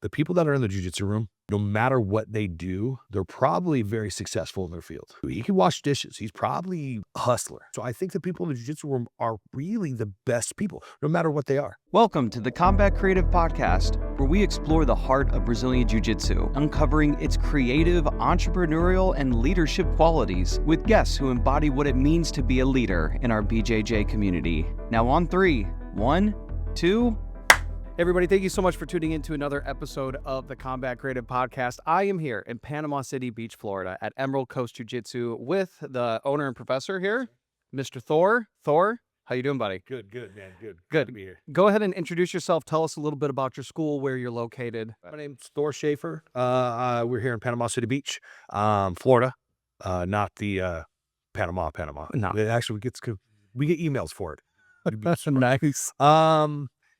the people that are in the jiu-jitsu room, no matter what they do, they're probably very successful in their field. He can wash dishes. He's probably a hustler. So I think the people in the jiu-jitsu room are really the best people, no matter what they are. Welcome to the Combat Creative Podcast, where we explore the heart of Brazilian Jiu-Jitsu, uncovering its creative, entrepreneurial, and leadership qualities with guests who embody what it means to be a leader in our BJJ community. Now on 3, 1, 2... Everybody, thank you so much for tuning in to another episode of the Combat Creative Podcast. I am here in Panama City Beach, Florida at Emerald Coast Jiu-Jitsu with the owner and professor here, Mr. Thor. Thor, how you doing, buddy? Good, man. Good. Good. To be here. Go ahead and introduce yourself. Tell us a little bit about your school, where you're located. My name's Thor Schaefer. We're here in Panama City Beach, Florida. Not the Panama. No. It actually we get emails for it. That's nice.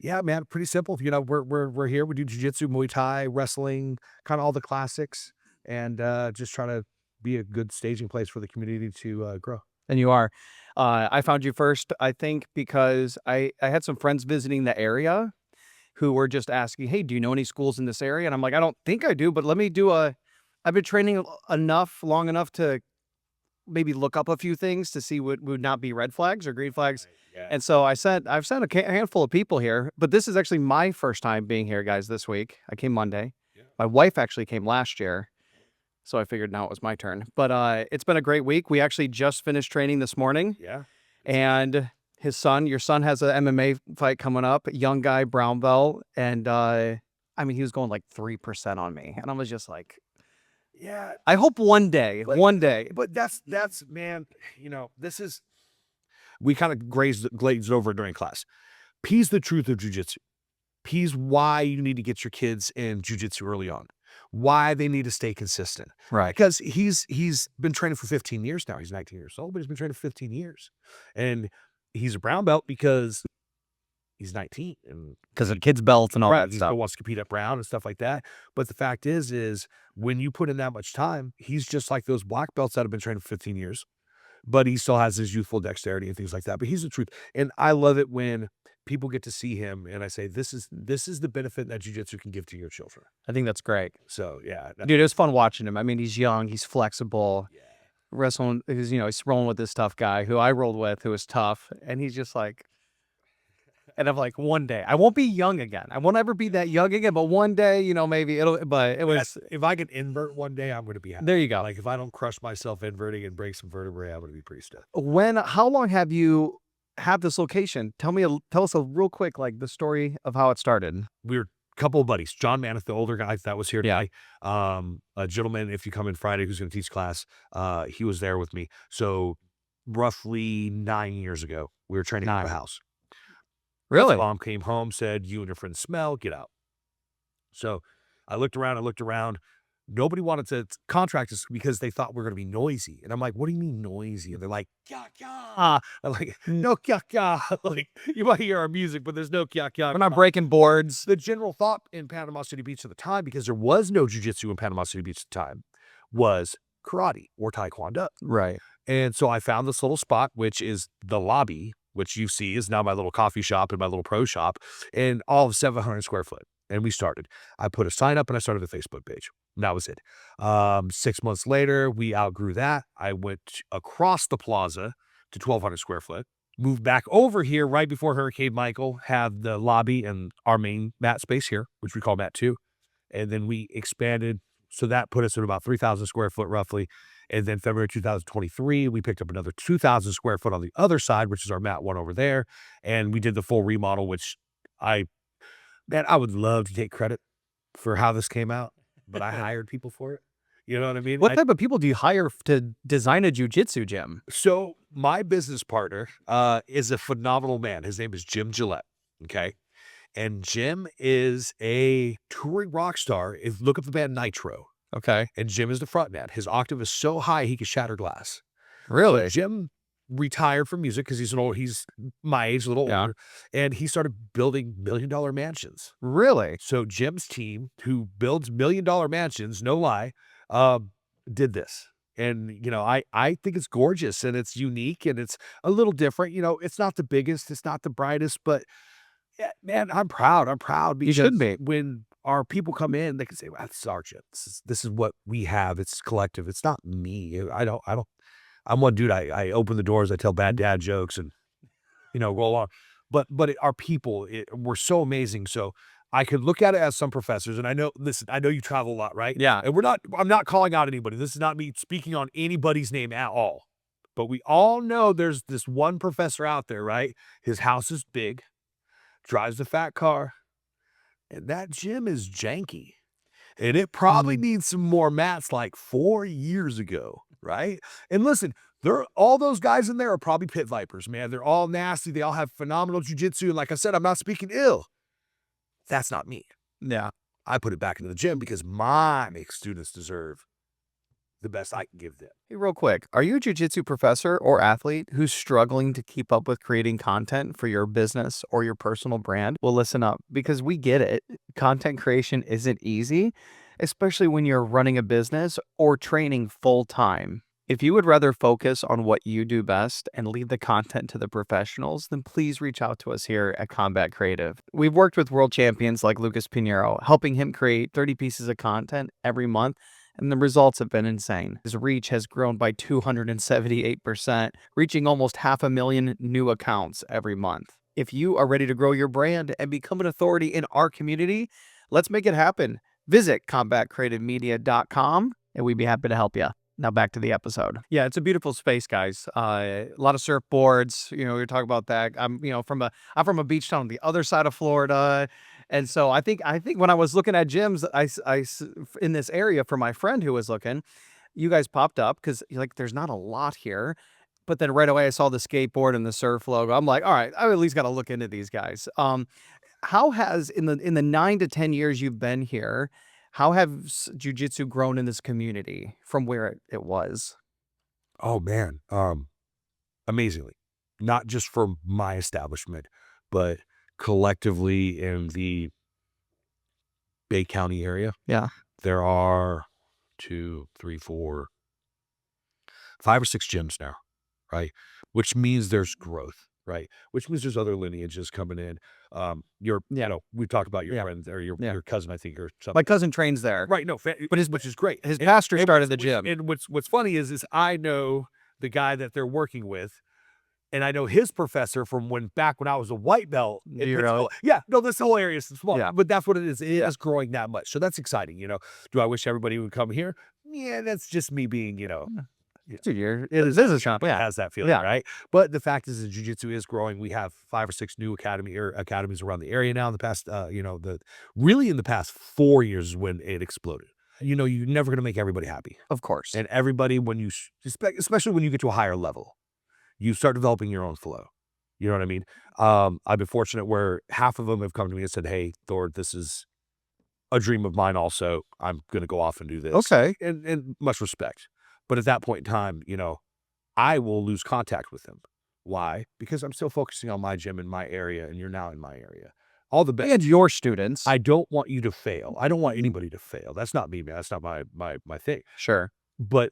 Yeah, man, pretty simple. You know, we're here. We do jiu-jitsu, Muay Thai, wrestling, kind of all the classics, and just trying to be a good staging place for the community to grow. And you are. I found you first, I think, because I had some friends visiting the area who were just asking, hey, do you know any schools in this area? And I'm like, I don't think I do, but let me do I've been training long enough to maybe look up a few things to see what would not be red flags or green flags. Yeah. And so I've sent a handful of people here, but this is actually my first time being here, guys, this week. I came Monday. Yeah. My wife actually came last year, so I figured now it was my turn. But it's been a great week. We actually just finished training this morning. Yeah. And your son has an MMA fight coming up, young guy, brown belt. And he was going like 3% on me. And I was just like, yeah, I hope one day. But that's man, you know, we kind of glazed over during class. P's the truth of jiu-jitsu. P's why you need to get your kids in jiu-jitsu early on. Why they need to stay consistent. Right. Because he's been training for 15 years now. He's 19 years old, but he's been training for 15 years. And he's a brown belt because he's 19. And because of kids' belts and all that he stuff. still wants to compete at brown and stuff like that. But the fact is when you put in that much time, he's just like those black belts that have been training for 15 years. But he still has his youthful dexterity and things like that. But he's the truth. And I love it when people get to see him and I say, this is the benefit that jiu-jitsu can give to your children. I think that's great. So, yeah. Dude, it was fun watching him. I mean, he's young, he's flexible. Yeah. Wrestling, because, he's rolling with this tough guy who I rolled with, who was tough. And he's just like, and I'm like, one day, I won't be young again. I won't ever be that young again, but one day, maybe If I can invert one day, I'm going to be happy. There you go. Like if I don't crush myself inverting and break some vertebrae, I'm going to be pretty stoked. How long have you had this location? Tell us a real quick, like the story of how it started. We were a couple of buddies. John Maniff, the older guy that was here today. Yeah. A gentleman, if you come in Friday, who's going to teach class, he was there with me. So roughly 9 years ago, we were training at the house. Really? His mom came home, said, you and your friend smell, get out. So I looked around. Nobody wanted to contract us because they thought we were going to be noisy. And I'm like, what do you mean noisy? And they're like, kya kya. I'm like, no kya kya. Like, you might hear our music, but there's no kya kya. We're not breaking boards. The general thought in Panama City Beach at the time, because there was no jiu-jitsu in Panama City Beach at the time, was karate or taekwondo. Right. And so I found this little spot, which is the lobby, which you see is now my little coffee shop and my little pro shop, and all of 700 square foot. And we started. I put a sign up and I started a Facebook page. And that was it. 6 months later, we outgrew that. I went across the plaza to 1,200 square foot, moved back over here right before Hurricane Michael, had the lobby and our main mat space here, which we call mat 2. And then we expanded. So that put us at about 3,000 square foot roughly. And then February 2023, we picked up another 2,000 square foot on the other side, which is our mat 1 over there. And we did the full remodel, which I would love to take credit for how this came out, but I hired people for it. You know what I mean? What type of people do you hire to design a jiu-jitsu gym? So my business partner is a phenomenal man. His name is Jim Gillette. Okay. And Jim is a touring rock star. Look up the band Nitro. Okay. And Jim is the front man. His octave is so high he can shatter glass. Really? So Jim retired from music because he's my age, a little older, and he started building $1 million mansions. Really? So Jim's team, who builds $1 million mansions, no lie, did this. And, I think it's gorgeous and it's unique and it's a little different. It's not the biggest, it's not the brightest, but yeah, man, I'm proud. I'm proud because you should be. When our people come in, they can say, well, that's our gym. This is what we have. It's collective. It's not me. I'm one dude. I open the doors. I tell bad dad jokes and, go along. But our people, we're so amazing. So I could look at it as some professors, and I know you travel a lot, right? Yeah. And I'm not calling out anybody. This is not me speaking on anybody's name at all. But we all know there's this one professor out there, right? His house is big, drives a fat car, and that gym is janky. And it probably needs some more mats like 4 years ago, right? And listen, all those guys in there are probably pit vipers, man. They're all nasty. They all have phenomenal jiu-jitsu. And like I said, I'm not speaking ill. That's not me. Yeah. I put it back into the gym because my students deserve the best I can give them. Hey, real quick, are you a jiu-jitsu professor or athlete who's struggling to keep up with creating content for your business or your personal brand? Well, listen up, because we get it. Content creation isn't easy, especially when you're running a business or training full time. If you would rather focus on what you do best and leave the content to the professionals, then please reach out to us here at Combat Creative. We've worked with world champions like Lucas Pinheiro, helping him create 30 pieces of content every month, and the results have been insane. His reach has grown by 278%, reaching almost 500,000 new accounts every month. If you are ready to grow your brand and become an authority in our community, let's make it happen. Visit combatcreativemedia.com and we'd be happy to help you. Now back to the episode. Yeah, it's a beautiful space, guys. A lot of surfboards. You're talking about that. I'm from a beach town on the other side of Florida, and so I think when I was looking at gyms, in this area for my friend who was looking, you guys popped up because there's not a lot here. But then right away I saw the skateboard and the surf logo. I'm like, all right, I at least got to look into these guys. How has in the 9 to 10 years you've been here, how has jiu-jitsu grown in this community from where it was? Oh man, amazingly. Not just for my establishment, but collectively in the Bay County area. Yeah. There are 2, 3, 4, 5 or 6 gyms now, right? Which means there's growth, right? Which means there's other lineages coming in. We talked about your friend or your cousin, I think, or something. My cousin trains there. Right, no, which is great. His pastor started the gym. And what's funny is I know the guy that they're working with, and I know his professor from back when I was a white belt. Yeah, no, this whole area is small. Yeah. But that's what it is. It is growing that much. So that's exciting, Do I wish everybody would come here? Yeah, that's just me being, Dude, it is a shop. Yeah. Has that feeling, right? But the fact is that jiu-jitsu is growing. We have 5 or 6 new academies around the area now. In the past, really in the past 4 years is when it exploded. You're never going to make everybody happy. Of course. And everybody, especially when you get to a higher level, you start developing your own flow. You know what I mean? I've been fortunate where half of them have come to me and said, hey, Thor, this is a dream of mine also. I'm going to go off and do this. Okay. And much respect. But at that point in time, I will lose contact with them. Why? Because I'm still focusing on my gym in my area, and you're now in my area. All the best. And your students. I don't want you to fail. I don't want anybody to fail. That's not me, man. That's not my thing. Sure. But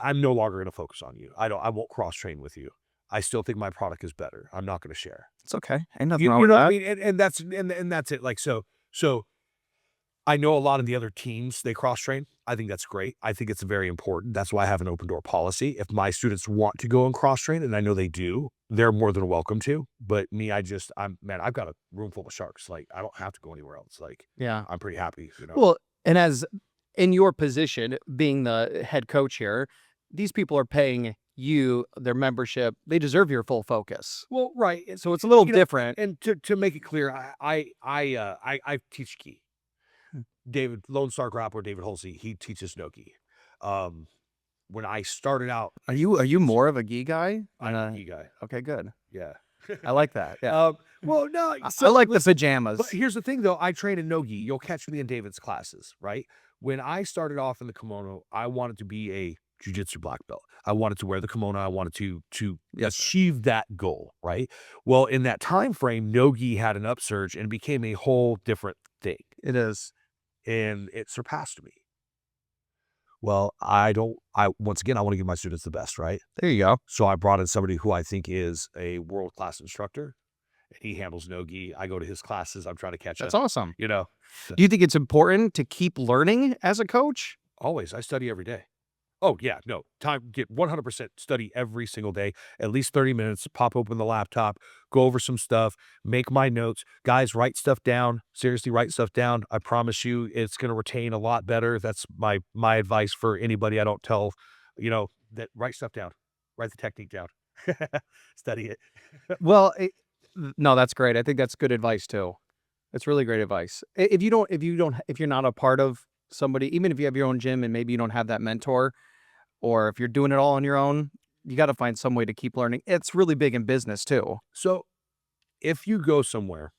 I'm no longer going to focus on you. I won't cross train with you. I still think my product is better. I'm not going to share. It's okay. Ain't nothing wrong with that. I mean? And that's it. Like so. I know a lot of the other teams, they cross-train. I think that's great. I think it's very important. That's why I have an open door policy. If my students want to go and cross-train, and I know they do, they're more than welcome to. But me, I've got a room full of sharks. Like, I don't have to go anywhere else. Like, yeah, I'm pretty happy. Well, and as in your position, being the head coach here, these people are paying you their membership. They deserve your full focus. Well, right. So it's a little different. And to make it clear, I teach gi. David, Lone Star Grappler, David Holsey, he teaches no gi. When I started out, are you more of a gi guy? I'm a gi guy. Okay, good. Yeah, I like that. Yeah. Well, no, I like the pajamas. But here's the thing, though. I train in no gi. You'll catch me in David's classes, right? When I started off in the kimono, I wanted to be a jiu-jitsu black belt. I wanted to wear the kimono. I wanted to achieve that goal, right? Well, in that time frame, no gi had an upsurge and became a whole different thing. It is. And it surpassed me. Well, once again, I want to give my students the best, right? There you go. So I brought in somebody who I think is a world-class instructor He handles no-gi. I go to his classes. I'm trying to catch That's up, awesome. you know. Do you think it's important to keep learning as a coach? Always. I study every day. Oh, yeah, no. Time get 100% study every single day, at least 30 minutes, pop open the laptop, go over some stuff, make my notes. Guys, write stuff down. Seriously, write stuff down. I promise you it's going to retain a lot better. That's my advice for anybody I don't tell, that write stuff down. Write the technique down. Study it. Well, no, that's great. I think that's good advice too. It's really great advice. If you're not a part of somebody, even if you have your own gym and maybe you don't have that mentor, or if you're doing it all on your own, you got to find some way to keep learning. It's really big in business too. So if you go somewhere,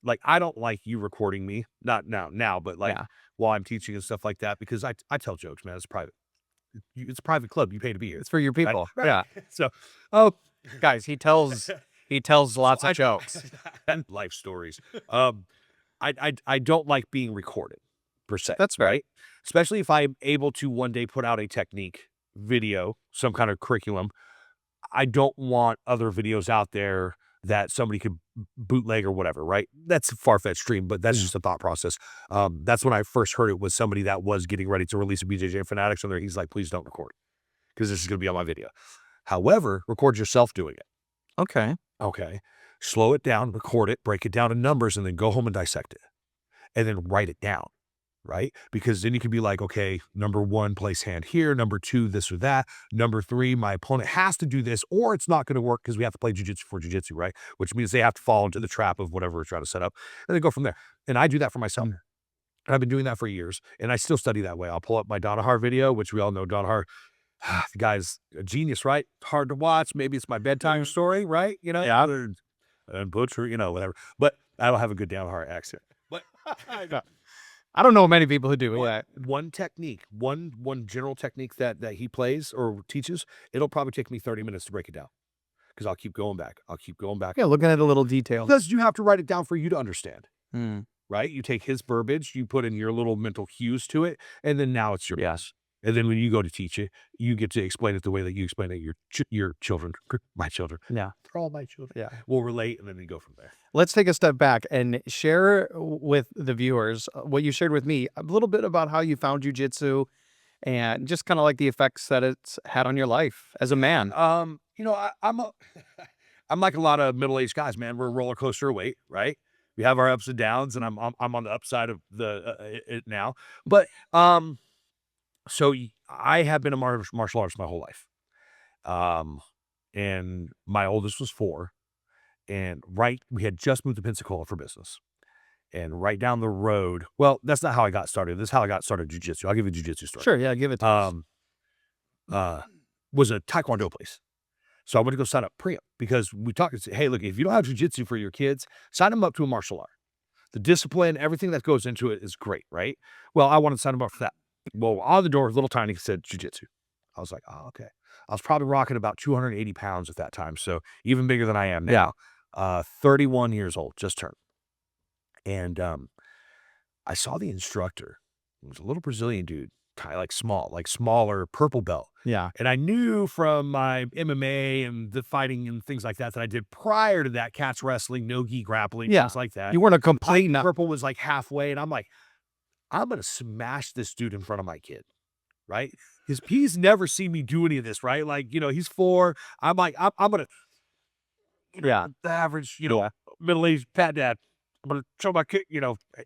like I don't like you recording me, not now, but like Yeah. while I'm teaching and stuff like that, because I tell jokes, man. It's private. It's a private club. You pay to be here. It's for your Right? people. Right. Yeah. So, oh, Guys, he tells lots of jokes. and life stories. I don't like being recorded per se. That's fair. right. Especially if I'm able to one day put out a technique video, some kind of curriculum. I don't want other videos out there that somebody could bootleg or whatever, right? That's a far-fetched dream, but that's just a thought process. That's when I first heard it was somebody that was getting ready to release a BJJ Fanatics on there. He's like, please don't record because this is going to be on my video. However, record yourself doing it. Okay. Okay. Slow it down, record it, break it down in numbers, and then go home and dissect it. And then write it down, right? Because then you can be like, okay, number 1, place hand here. Number 2, this or that. Number 3, my opponent has to do this, or it's not going to work because we have to play jiu-jitsu for jiu-jitsu, right? Which means they have to fall into the trap of whatever we're trying to set up. And then go from there. And I do that for myself. And I've been doing that for years, and I still study that way. I'll pull up my Donahar video, which we all know Donahar. The guy's a genius, right? Hard to watch. Maybe it's my bedtime story, right? Yeah. And butcher, whatever. But I don't have a good Donahar accent. But I don't know many people who do. Yeah. one technique, one general technique that he plays or teaches, it'll probably take me 30 minutes to break it down because I'll keep going back. Yeah, looking at a little detail. Because you have to write it down for you to understand, Hmm. right? You take his verbiage, you put in your little mental cues to it, and then now it's your Yes. And then when you go to teach it, you get to explain it the way that you explain it. Your children, my children, Yeah. they're all my children. Yeah. Will relate, and then you go from there. Let's take a step back and share with the viewers what you shared with me, a little bit about how you found jiu-jitsu and just kind of like the effects that it's had on your life as a man. I'm like a lot of middle-aged guys, man. We're a roller coaster of weight, right? We have our ups and downs, and I'm on the upside of it now. But so I have been a martial artist my whole life. And my oldest was 4, and we had just moved to Pensacola for business. And right down the road, well, that's not how I got started. This is how I got started jiu-jitsu. I'll give you a jiu-jitsu story. Sure, yeah, give it to us. Was a taekwondo place. So I went to go sign up pre-op because we talked and said, hey, look, if you don't have jiu-jitsu for your kids, sign them up to a martial art. The discipline, everything that goes into it is great, right? Well, I wanted to sign them up for that. Well, on the door, little tiny said jiu-jitsu. I was like, oh, okay. I was probably rocking about 280 pounds at that time. So even bigger than I am now. 31 years old, just turned. And I saw the instructor. It was a little Brazilian dude, kind of smaller, purple belt. Yeah. And I knew from my MMA and the fighting and things like that I did prior to that, catch wrestling, no-gi grappling, Yeah. things like that. You weren't a complete Purple was like halfway, and I'm like, I'm going to smash this dude in front of my kid, right? Because he's never seen me do any of this, right? Like, he's 4. I'm like, I'm going to, Yeah. the average, middle-aged fat dad. I'm going to show my kid,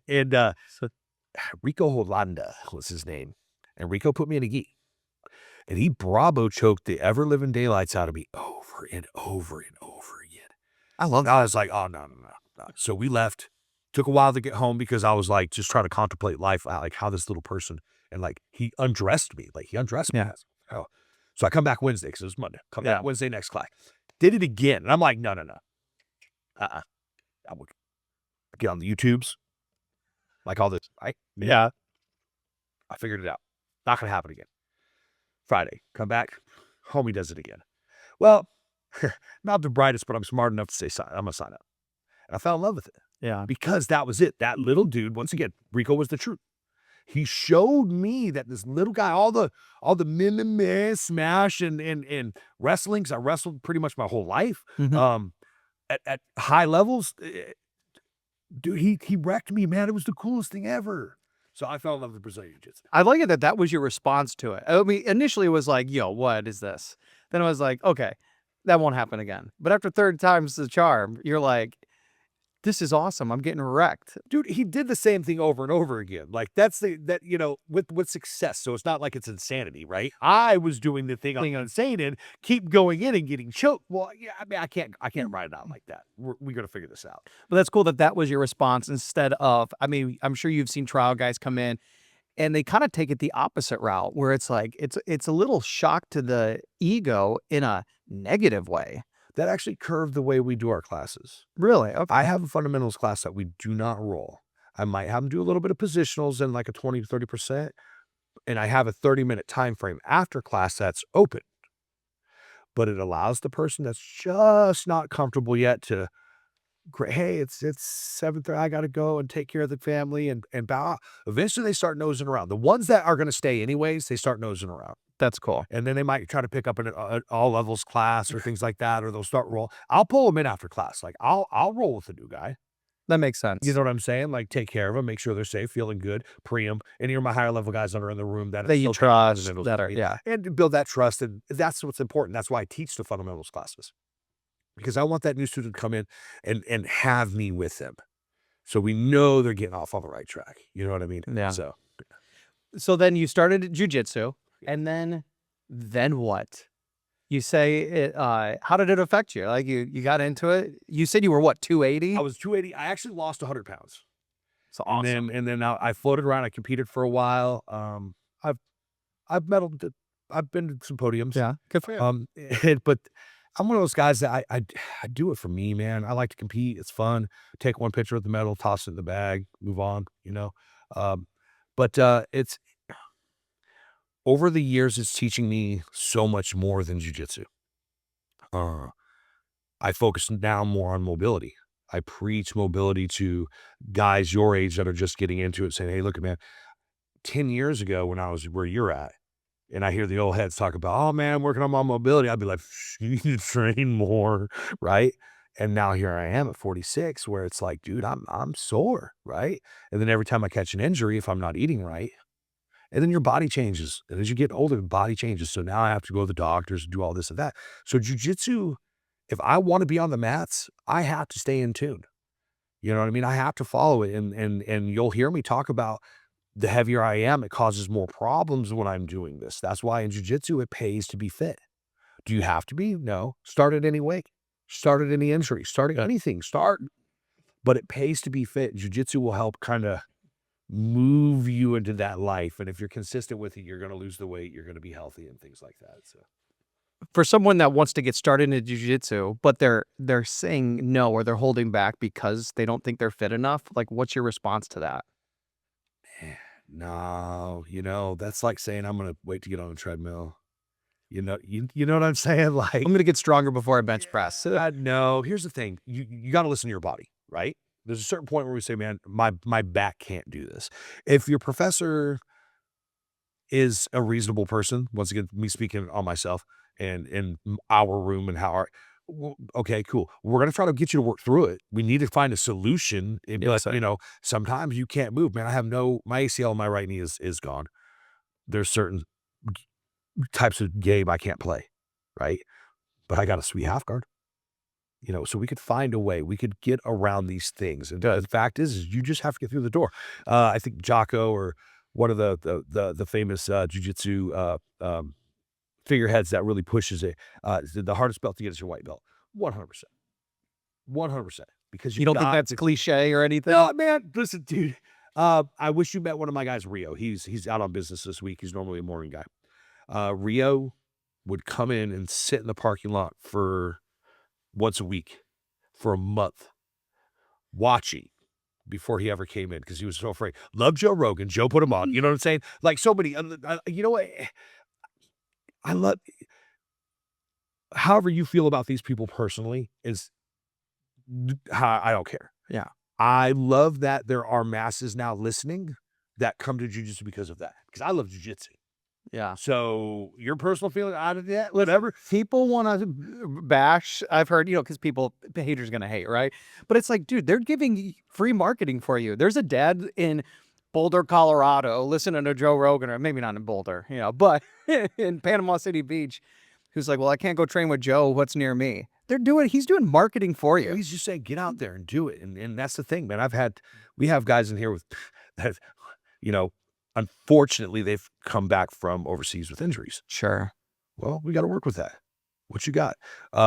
and so Rico Holanda was his name. And Rico put me in a gi. And he Bravo choked the ever-living daylights out of me over and over and over again. I love I was like, oh, no. So we left. Took a while to get home because I was like just trying to contemplate life, like how this little person, and like he undressed me. Yeah. Oh. So I come back Wednesday because it was Monday. Come back Wednesday next class. Did it again. And I'm like, no. I would get on the YouTubes. Like all this, right? Yeah. I figured it out. Not going to happen again. Friday, come back. Homie does it again. Well, not the brightest, but I'm smart enough to say, I'm going to sign up. And I fell in love with it. Yeah. Because that was it. That little dude, once again, Rico was the truth. He showed me that this little guy, all the MMA, smash and wrestling, because I wrestled pretty much my whole life. Mhm. at high levels, dude, he wrecked me, man. It was the coolest thing ever. So I fell in love with Brazilian Jiu-Jitsu. I like it that that was your response to it. I mean, initially it was like, yo, what is this? Then I was like, okay, that won't happen again. But after third time's the charm, you're like, this is awesome. I'm getting wrecked. Dude, he did the same thing over and over again. Like that's with success. So it's not like it's insanity, right? I was doing the thing I'm insane in, keep going in and getting choked. Well, yeah, I mean, I can't ride it out like that. We're gonna figure this out. But that's cool that that was your response instead of, I mean, I'm sure you've seen trial guys come in and they kind of take it the opposite route where it's like, it's a little shock to the ego in a negative way. That actually curved the way we do our classes. Really? Okay. I have a fundamentals class that we do not roll. I might have them do a little bit of positionals and like a 20 to 30%. And I have a 30-minute time frame after class that's open. But it allows the person that's just not comfortable yet to, hey, it's 7:30, I gotta go and take care of the family and bow. Eventually they start nosing around. The ones that are gonna stay anyways, they start nosing around. That's cool. And then they might try to pick up an all levels class or things like that, or they'll start roll. I'll pull them in after class. Like I'll roll with the new guy. That makes sense. You know what I'm saying? Like take care of them, make sure they're safe, feeling good, pre them. And you're my higher level guys that are in the room that you trust, that are, yeah. And to build that trust. And that's what's important. That's why I teach the fundamentals classes. Because I want that new student to come in and have me with them. So we know they're getting off on the right track. You know what I mean? Yeah. So then you started jiu-jitsu and then what? You say it, how did it affect you? Like you got into it. You said you were what, 280? I was 280. I actually lost 100 pounds. So awesome. And then I floated around. I competed for a while. I've medaled. I've been to some podiums. Yeah, good for you. But I'm one of those guys that I do it for me, man. I like to compete. It's fun. Take one picture with the medal, toss it in the bag, move on, But it's over the years, it's teaching me so much more than jiu-jitsu. I focus now more on mobility. I preach mobility to guys your age that are just getting into it, saying, hey, look, man, 10 years ago when I was where you're at, and I hear the old heads talk about, oh, man, I'm working on my mobility. I'd be like, you need to train more, right? And now here I am at 46 where it's like, dude, I'm sore, right? And then every time I catch an injury, if I'm not eating right, and then your body changes. And as you get older, the body changes. So now I have to go to the doctors and do all this and that. So jiu-jitsu, if I want to be on the mats, I have to stay in tune. You know what I mean? I have to follow it. And you'll hear me talk about the heavier I am, it causes more problems when I'm doing this. That's why in jiu-jitsu, it pays to be fit. Do you have to be? No. Start at any weight. Start at any injury. Start at anything. Start. But it pays to be fit. Jiu-jitsu will help kind of move you into that life. And if you're consistent with it, you're going to lose the weight. You're going to be healthy and things like that. So for someone that wants to get started in jiu-jitsu, but they're saying no, or they're holding back because they don't think they're fit enough, like what's your response to that? No, that's like saying I'm going to wait to get on a treadmill. You know what I'm saying? Like I'm going to get stronger before I bench press. No, here's the thing. You got to listen to your body, right? There's a certain point where we say, man, my back can't do this. If your professor is a reasonable person, once again, me speaking on myself and in our room and okay, cool. We're going to try to get you to work through it. We need to find a solution. Sometimes you can't move, man. I have my ACL on my right knee is gone. There's certain types of game I can't play, right? But I got a sweet half guard. So we could find a way. We could get around these things. And the fact is you just have to get through the door. I think Jocko or one of the famous jiu-jitsu figureheads that really pushes it. The hardest belt to get is your white belt. 100%. 100%. Because you don't think that's a cliche or anything? No, man. Listen, dude. I wish you met one of my guys, Rio. He's out on business this week. He's normally a morning guy. Rio would come in and sit in the parking lot for once a week for a month watching before he ever came in because he was so afraid. Love Joe Rogan. Joe put him on. You know what I'm saying? Like so many, you know what? I love, however you feel about these people personally is how I don't care. Yeah. I love that there are masses now listening that come to jiu-jitsu because of that. Because I love jiu-jitsu. Yeah. So your personal feeling out of that, whatever. People want to bash. I've heard, because people, haters going to hate, right? But it's like, dude, they're giving free marketing for you. There's a dad in Boulder, Colorado, listening to Joe Rogan, or maybe not in Boulder, but in Panama City Beach, who's like, well, I can't go train with Joe. What's near me? He's doing marketing for you. He's just saying, get out there and do it. And that's the thing, man. We have guys in here with, that, unfortunately, they've come back from overseas with injuries. Sure. Well, we got to work with that. What you got?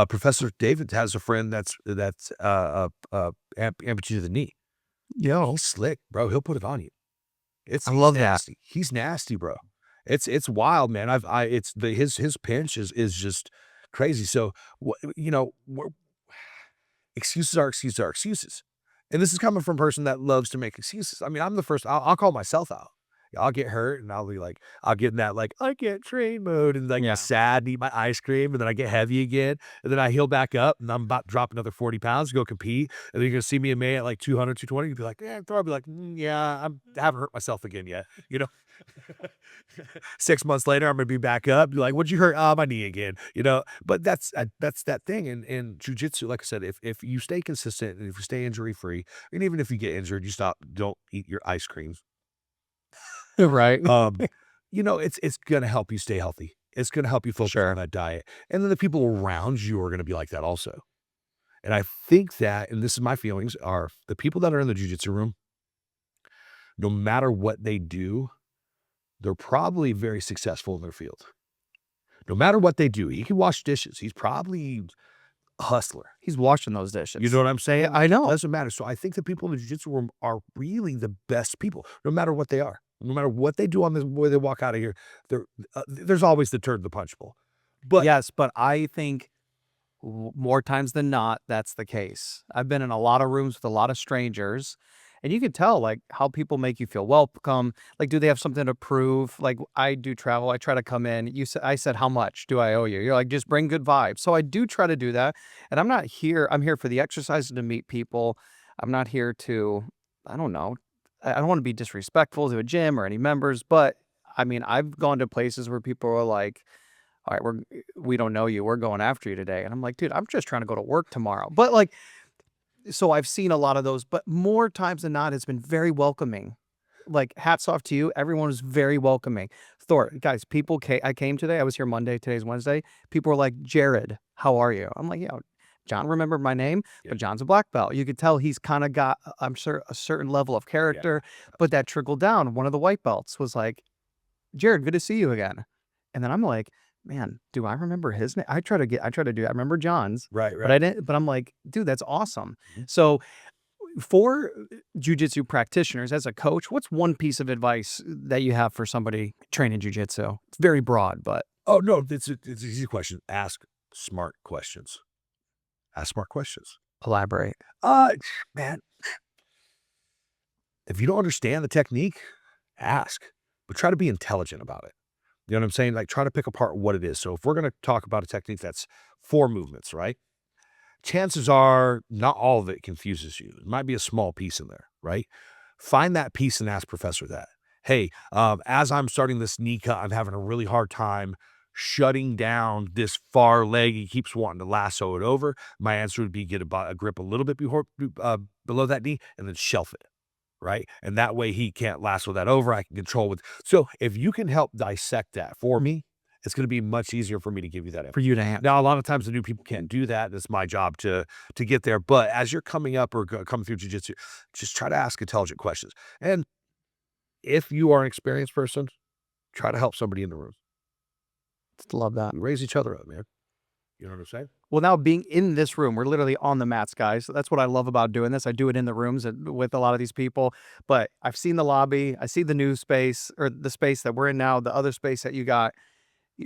Professor David has a friend that's amputee of the knee. He's slick, bro. He'll put it on you. I love nasty. that. He's nasty, bro. It's wild, man. His pinch is just crazy. So excuses are excuses, and this is coming from a person that loves to make excuses. I mean, I'm the first. I'll call myself out. I'll get hurt and I'll be like, I'll get in that like I can't train mode and like sad and eat my ice cream, and then I get heavy again, and then I heal back up and I'm about to drop another 40 pounds to go compete, and then you're gonna see me in May at like 200, 220. You'd be like, yeah, Thor. I'll be like, I haven't hurt myself again yet, 6 months later, I'm gonna be back up. Be like, what'd you hurt? My knee again. But that's that thing in jiu-jitsu. Like I said, if you stay consistent and if you stay injury free, and even if you get injured, don't eat your ice creams. Right. It's gonna help you stay healthy. It's gonna help you focus on that diet, and then the people around you are gonna be like that also. And I think that, and this is my feelings, are the people that are in the jiu-jitsu room, no matter what they do, they're probably very successful in their field. No matter what they do, he can wash dishes. He's probably a hustler. He's washing those dishes. You know what I'm saying? Yeah, I know. It doesn't matter. So I think the people in the jiu-jitsu room are really the best people, no matter what they are. No matter what they do on the way they walk out of here, there's always the turn, the punch bowl. But yes, but I think more times than not, that's the case. I've been in a lot of rooms with a lot of strangers, and you can tell like how people make you feel welcome. Like, do they have something to prove? Like, I do travel. I try to come in. I said, how much do I owe you? You're like, just bring good vibes. So I do try to do that. And I'm here for the exercises, to meet people. I'm not here to, I don't know. I don't want to be disrespectful to a gym or any members, but I mean, I've gone to places where people are like, all right, we don't know you. We're going after you today. And I'm like, dude, I'm just trying to go to work tomorrow. But like, so I've seen a lot of those, but more times than not, it's been very welcoming. Like, hats off to you. Everyone was very welcoming. Thor, guys, I came today. I was here Monday. Today's Wednesday. People were like, Jared, how are you? I'm like, John remembered my name, but John's a black belt. You could tell he's kind of got, I'm sure, a certain level of character, but that trickled down. One of the white belts was like, Jared, good to see you again. And then I'm like, man, do I remember his name? I remember John's. Right. But I didn't, but I'm like, dude, that's awesome. So for jiu-jitsu practitioners, as a coach, what's one piece of advice that you have for somebody training jiu-jitsu? It's very broad, but. Oh, no, it's an easy question. Ask smart questions. Elaborate. Man, if you don't understand the technique, ask, but try to be intelligent about it. You know what I'm saying? Like, try to pick apart what it is. So if we're going to talk about a technique that's 4 movements, right? Chances are not all of it confuses you. It might be a small piece in there, right? Find that piece and ask professor that. Hey, as I'm starting this knee cut, I'm having a really hard time shutting down this far leg. He keeps wanting to lasso it over. My answer would be get a grip a little bit below that knee and then shelf it, right? And that way he can't lasso that over. I can control with. So if you can help dissect that for me, it's going to be much easier for me to give you that info. For you to handle. Now, a lot of times the new people can't do that. It's my job to get there. But as you're coming up or coming through jiu-jitsu, just try to ask intelligent questions. And if you are an experienced person, try to help somebody in the room. Love that. Raise each other up, man. You know what I'm saying? Well, now being in this room, we're literally on the mats, guys. That's what I love about doing this. I do it in the rooms with a lot of these people, but I've seen the lobby. I see the new space, or the space that we're in now, the other space that you got.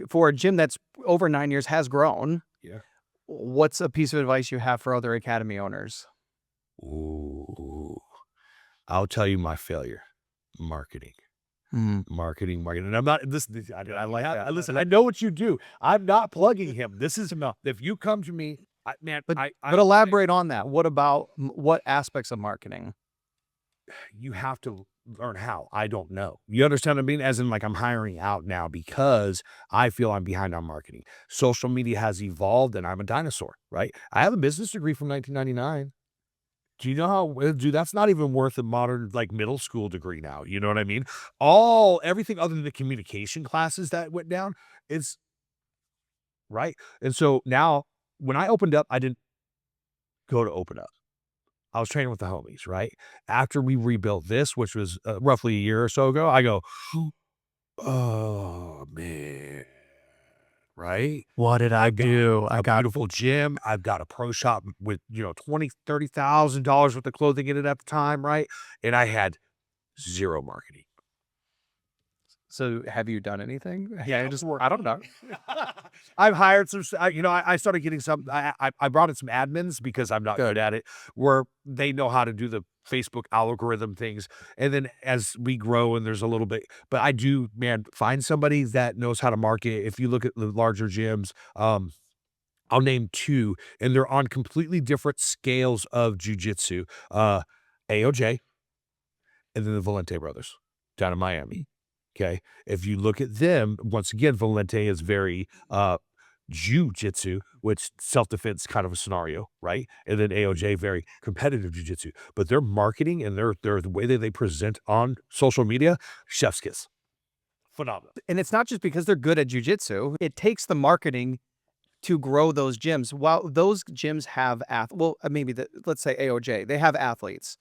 For a gym that's over 9 years, has grown. Yeah. What's a piece of advice you have for other academy owners? Ooh, I'll tell you my failure. Marketing. Marketing. And I'm not, listen, listen, I know what you do. I'm not plugging him. This is enough. If you come to me, but elaborate on that. What aspects of marketing? You have to learn how. I don't know. You understand what I mean? As in, like, I'm hiring out now because I feel I'm behind on marketing. Social media has evolved and I'm a dinosaur, right? I have a business degree from 1999. Do you know how, dude, that's not even worth a modern, like, middle school degree now. You know what I mean? Everything other than the communication classes that went down is right. And so now when I opened up, I didn't go to open up. I was training with the homies, right? After we rebuilt this, which was roughly a year or so ago, I go, oh man, right? What did I do? I A got beautiful gym. I've got a pro shop with, $20,000, $30,000 worth of clothing in it at the time, right? And I had zero marketing. So have you done anything? Yeah, I don't know. I've hired some, I started getting some, I brought in some admins because I'm not good at it, where they know how to do the Facebook algorithm things. And then as we grow and there's a little bit, but I do, man, find somebody that knows how to market. If you look at the larger gyms, I'll name two, and they're on completely different scales of jujitsu. AOJ and then the Valente brothers down in Miami. Okay. If you look at them, once again, Valente is very jiu-jitsu, which self-defense kind of a scenario, right? And then AOJ, very competitive jiu-jitsu. But their marketing and their the way that they present on social media, chef's kiss. Phenomenal. And it's not just because they're good at jujitsu. It takes the marketing to grow those gyms. While those gyms have let's say AOJ, they have athletes,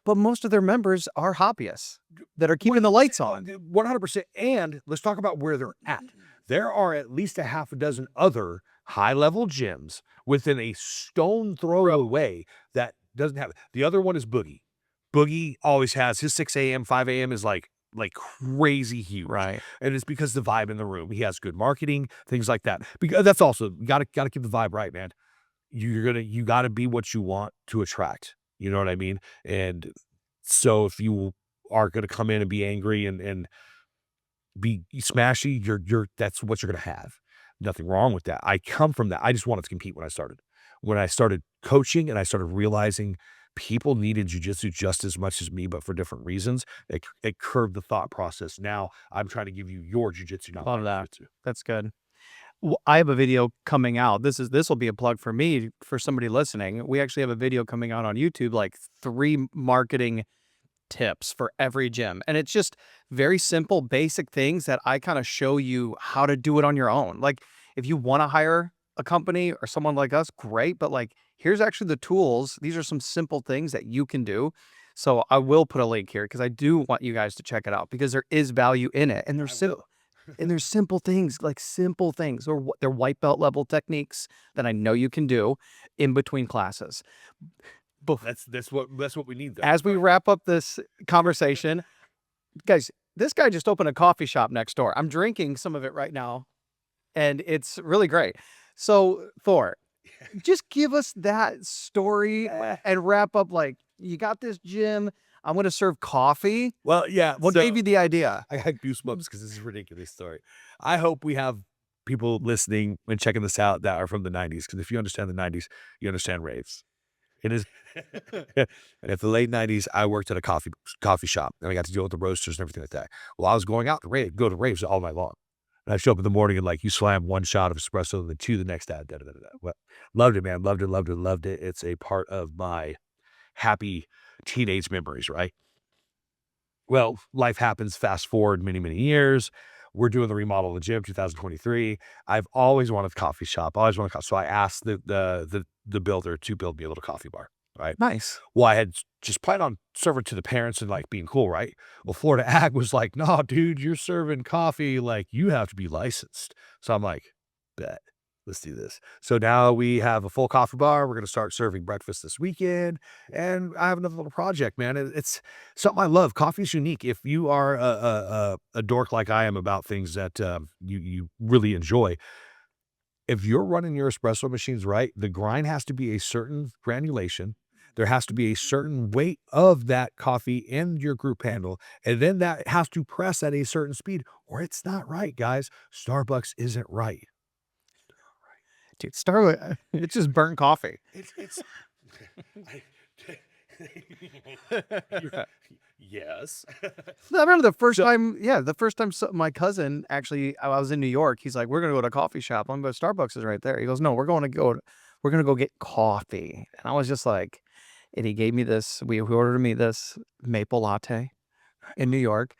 but most of their members are hobbyists that are keeping the lights on. 100%. And let's talk about where they're at. There are at least a half a dozen other high-level gyms within a stone throw away that doesn't have it. The other one is Boogie. Boogie always has his 6 a.m., 5 a.m. is like crazy huge. Right. And it's because the vibe in the room. He has good marketing, things like that. Because that's also, you gotta keep the vibe right, man. You gotta be what you want to attract. You know what I mean? And so if you are gonna come in and be angry and be smashy, that's what you're gonna have. Nothing wrong with that. I come from that. I just wanted to compete when I started. When I started coaching and I started realizing people needed jujitsu just as much as me, but for different reasons, it curved the thought process. Now I'm trying to give you your jujitsu, not Love my that. jujitsu. That's good. I have a video coming out. This will be a plug for me, for somebody listening. We actually have a video coming out on YouTube, like 3 marketing tips for every gym. And it's just very simple, basic things that I kind of show you how to do it on your own. Like, if you want to hire a company or someone like us, great. But like, here's actually the tools. These are some simple things that you can do. So I will put a link here because I do want you guys to check it out because there is value in it. And there's simple things, or they're white belt level techniques that I know you can do in between classes. That's what we need though. As we wrap up this conversation, guys, this guy just opened a coffee shop next door. I'm drinking some of it right now, and it's really great. So, Thor, just give us that story and wrap up. Like, you got this gym. I'm going to serve coffee. Well, yeah. What gave you the idea? I had goosebumps because this is a ridiculous story. I hope we have people listening and checking this out that are from the 90s, because if you understand the 90s, you understand raves. It is, and if the late 90s, I worked at a coffee shop, and I got to deal with the roasters and everything like that. Well, I was going out to go to raves all night long. And I show up in the morning and like, you slam 1 shot of espresso and then 2 the next day. Well, loved it, man. Loved it. It's a part of my happy teenage memories, right? Well, life happens. Fast forward many, many years. We're doing the remodel of the gym, 2023. I've always wanted a coffee shop. So I asked the builder to build me a little coffee bar, right? Nice. Well, I had just planned on serving to the parents and like being cool, right? Well, Florida Ag was like, "No, dude, you're serving coffee. Like, you have to be licensed." So I'm like, "Bet. Let's do this." So now we have a full coffee bar. We're going to start serving breakfast this weekend. And I have another little project, man. It's something I love. Coffee's unique. If you are a dork like I am about things that you really enjoy, if you're running your espresso machines right, the grind has to be a certain granulation. There has to be a certain weight of that coffee in your group handle. And then that has to press at a certain speed, or it's not right, guys. Starbucks isn't right. Dude, Starbucks, it's just burnt coffee. It's Yes. I remember the first So- time, the first time my cousin actually, I was in New York. He's like, we're gonna go to a coffee shop. I'm going, Starbucks is right there. He goes, no, we're gonna go get coffee. And I was just like, and he gave me this. We ordered me this maple latte in New York.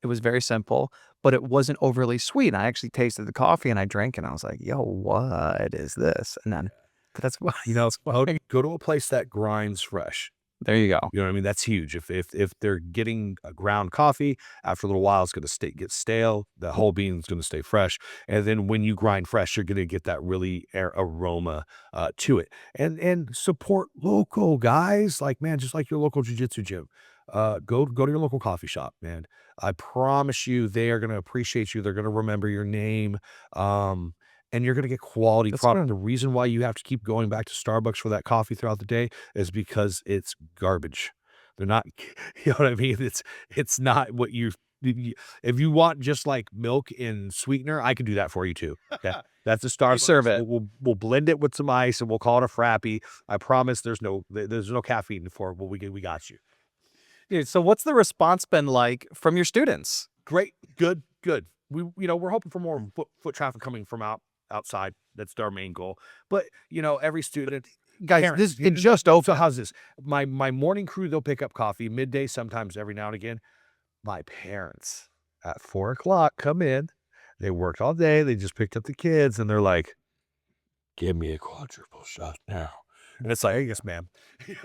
It was very simple, but it wasn't overly sweet. I actually tasted the coffee and I drank it. And I was like, yo, what is this? And then, but that's why, Go to a place that grinds fresh. there you go. You know what I mean? That's huge. If they're getting a ground coffee, after a little while, it's going to get stale. The whole bean is going to stay fresh. And then when you grind fresh, you're going to get that really aroma to it. And support local guys. Like, man, just like your local jiu-jitsu gym. Go to your local coffee shop, man. I promise you, they are going to appreciate you. They're going to remember your name. And you're going to get quality product. The reason why you have to keep going back to Starbucks for that coffee throughout the day is because it's garbage. They're not, you know what I mean? It's not what if you want just like milk and sweetener, I can do that for you too. Okay. That's a Starbucks. Serve it. We'll blend it with some ice and we'll call it a frappy. I promise there's no caffeine for it, but we got you. Dude, so what's the response been like from your students? Great. Good. We're hoping for more foot traffic coming from outside. That's our main goal. But every student, Guys, parents, it just opened. so how's this? My morning crew, they'll pick up coffee midday, sometimes every now and again. My parents at 4 o'clock come in. They worked all day. They just picked up the kids and they're like, give me a quadruple shot now. And it's like, hey, yes, ma'am.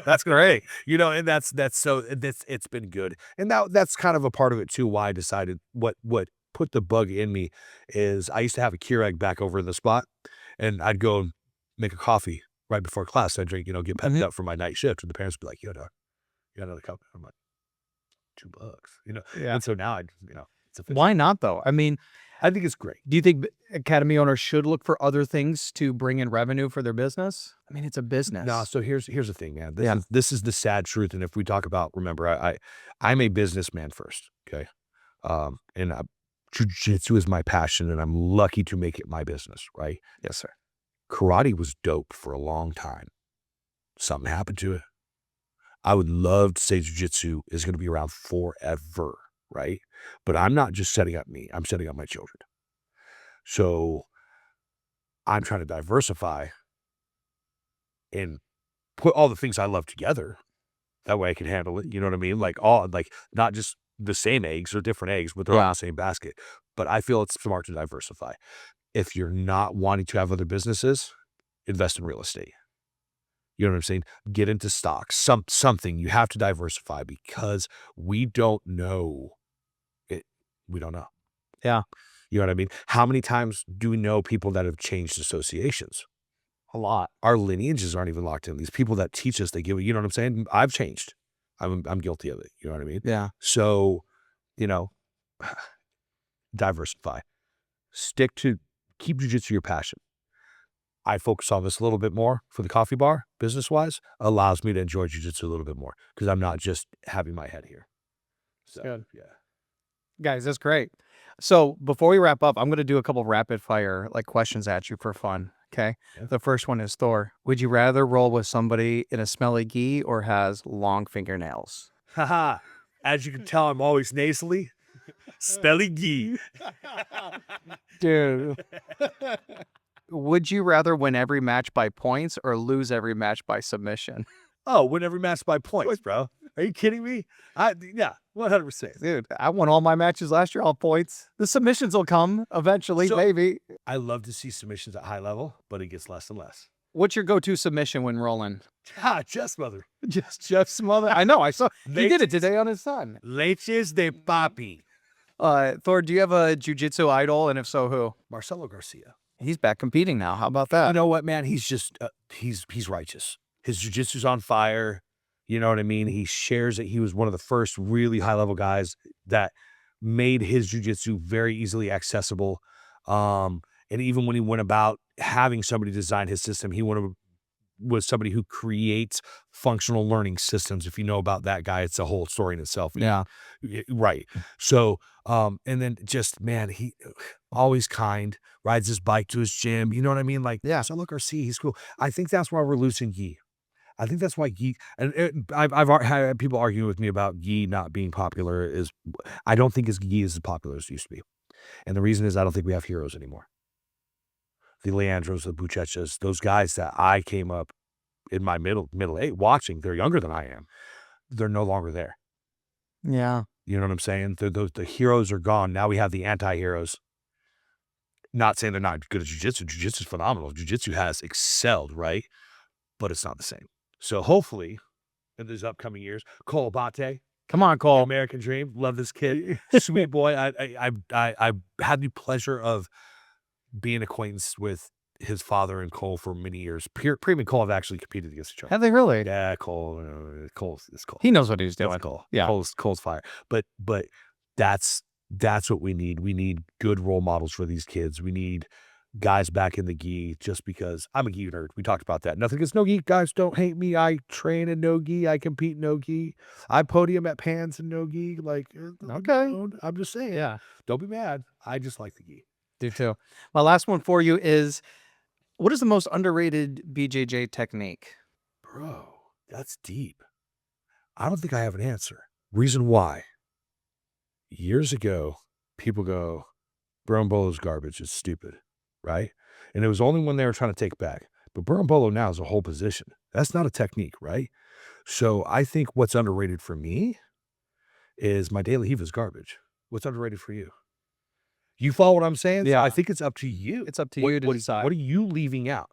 That's great. And it's been good. And that's kind of a part of it too, why I decided what put the bug in me is I used to have a Keurig back over in the spot and I'd go and make a coffee right before class. I'd drink, get pepped up for my night shift. And the parents would be like, yo, dog, you got another cup? I'm like, $2, Yeah. And so now it's official. Why not though? I mean, I think it's great. do you think academy owners should look for other things to bring in revenue for their business? I mean, it's a business. No, so here's the thing, man. This is the sad truth. And if we talk about, remember, I'm a businessman first. Okay. And jiu-jitsu is my passion and I'm lucky to make it my business, right? Yes, sir. Karate was dope for a long time. Something happened to it. I would love to say jiu-jitsu is going to be around forever, right? But I'm not just setting up me. I'm setting up my children. So I'm trying to diversify and put all the things I love together. That way I can handle it. You know what I mean? Like not just the same eggs or different eggs, but they're all in the same basket. But I feel it's smart to diversify. If you're not wanting to have other businesses, invest in real estate. You know what I'm saying? Get into stocks, something. You have to diversify because we don't know it. We don't know. Yeah. You know what I mean? How many times do we know people that have changed associations? A lot. Our lineages aren't even locked in. These people that teach us, they give it. You know what I'm saying? I've changed. I'm guilty of it. You know what I mean? Yeah. So, diversify. Keep jiu-jitsu your passion. I focus on this a little bit more for the coffee bar, business-wise, allows me to enjoy jiu-jitsu a little bit more because I'm not just having my head here. So, Good. yeah. Guys, that's great. So before we wrap up, I'm going to do a couple rapid fire questions at you for fun. Okay. Yeah. The first one is Thor. Would you rather roll with somebody in a smelly gi or has long fingernails? Haha. As you can tell, I'm always nasally. Spelly gi. Dude. Would you rather win every match by points or lose every match by submission? Oh, win every match by points, bro. Are you kidding me? Yeah, 100%. Dude, I won all my matches last year on points. The submissions will come eventually, So- maybe. I love to see submissions at high level, but it gets less and less. What's your go-to submission when rolling? Just mother. Just Jeff's mother. I know. I saw he did it today on his son. Leches de papi. Thor, do you have a jiu-jitsu idol? And if so, who? Marcelo Garcia. He's back competing now. How about that? You know what, man? He's just, he's righteous. His jiu-jitsu's on fire. You know what I mean? He shares it. He was one of the first really high-level guys that made his jiu-jitsu very easily accessible. And even when he went about having somebody design his system, he was somebody who creates functional learning systems. If you know about that guy, it's a whole story in itself. Yeah. Right. So, and then just, man, he always kind, rides his bike to his gym. You know what I mean? Like, yeah. So look, Garcia, he's cool. I think that's why we're losing Yi. I think that's why gi I've had people arguing with me about gi not being popular is I don't think gi is as popular as it used to be. And the reason is I don't think we have heroes anymore. The Leandros, the Buchechas, those guys that I came up in my middle age watching, they're younger than I am. They're no longer there. Yeah. You know what I'm saying? The heroes are gone. Now we have the anti-heroes. Not saying they're not good at jiu-jitsu. Jiu-jitsu is phenomenal. Jiu-jitsu has excelled, right? But it's not the same. So hopefully, in these upcoming years, Cole Abate, Come on, the Cole. American Dream, love this kid, sweet boy. I had the pleasure of being acquaintance with his father and Cole for many years. Preem and Cole have actually competed against each other. Have they really? Yeah, Cole is Cole. He knows what he's doing. It's Cole. Yeah. Cole's fire. But that's what we need. We need good role models for these kids. We need guys back in the gi just because I'm a gi nerd. We talked about that. Nothing against no gi. Guys, don't hate me. I train in no gi. I compete in no gi. I podium at Pans in no gi. Like, Okay. I'm just saying. Yeah. Don't be mad. I just like the gi. Do too. My last one for you is, what is the most underrated BJJ technique? Bro, that's deep. I don't think I have an answer. Reason why. Years ago, people go, Bolo's garbage. It's stupid, right? And it was only when they were trying to take back. But Bolo now is a whole position. That's not a technique, right? So I think what's underrated for me is my daily heave is garbage. What's underrated for you? You follow what I'm saying? Yeah. So I think it's up to you. It's up to you to decide. What are you leaving out?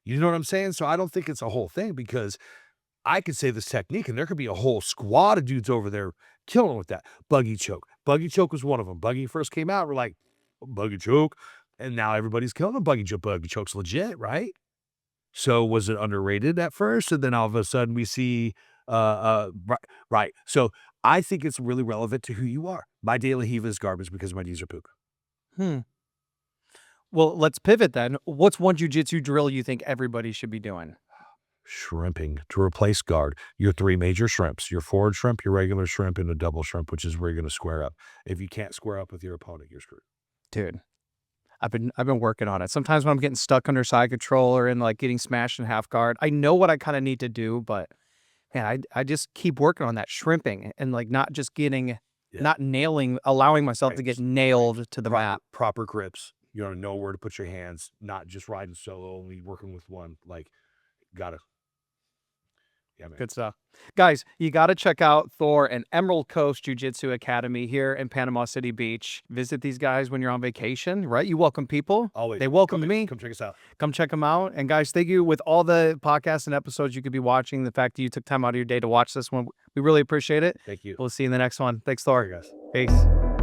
You know what I'm saying? So I don't think it's a whole thing because I could say this technique and there could be a whole squad of dudes over there killing with that. Buggy choke. Buggy choke was one of them. Buggy first came out, we're like, buggy choke. And now everybody's killing a buggy choke. Buggy choke's legit, right? So was it underrated at first? And then all of a sudden we see, right. So I think it's really relevant to who you are. My daily heave is garbage because my knees are poop. Well, let's pivot then. What's one jiu-jitsu drill you think everybody should be doing? Shrimping to replace guard. Your three major shrimps, your forward shrimp, your regular shrimp, and a double shrimp, which is where you're going to square up. If you can't square up with your opponent, you're screwed. Dude, I've been working on it. Sometimes when I'm getting stuck under side control or in like getting smashed in half guard, I know what I kind of need to do, but man, I just keep working on that shrimping and like not just getting, not nailing, allowing myself to get nailed to the mat. Proper grips. You don't know where to put your hands, not just riding solo, only working with one. Like, gotta. Yeah, man. Good stuff. Guys, you got to check out Thor and Emerald Coast Jiu-Jitsu Academy here in Panama City Beach. Visit these guys when you're on vacation, right? You welcome people. Always. They welcome me. Come check us out. Come check them out. And guys, thank you with all the podcasts and episodes you could be watching. The fact that you took time out of your day to watch this one, we really appreciate it. Thank you. We'll see you in the next one. Thanks, Thor. Guys. Peace.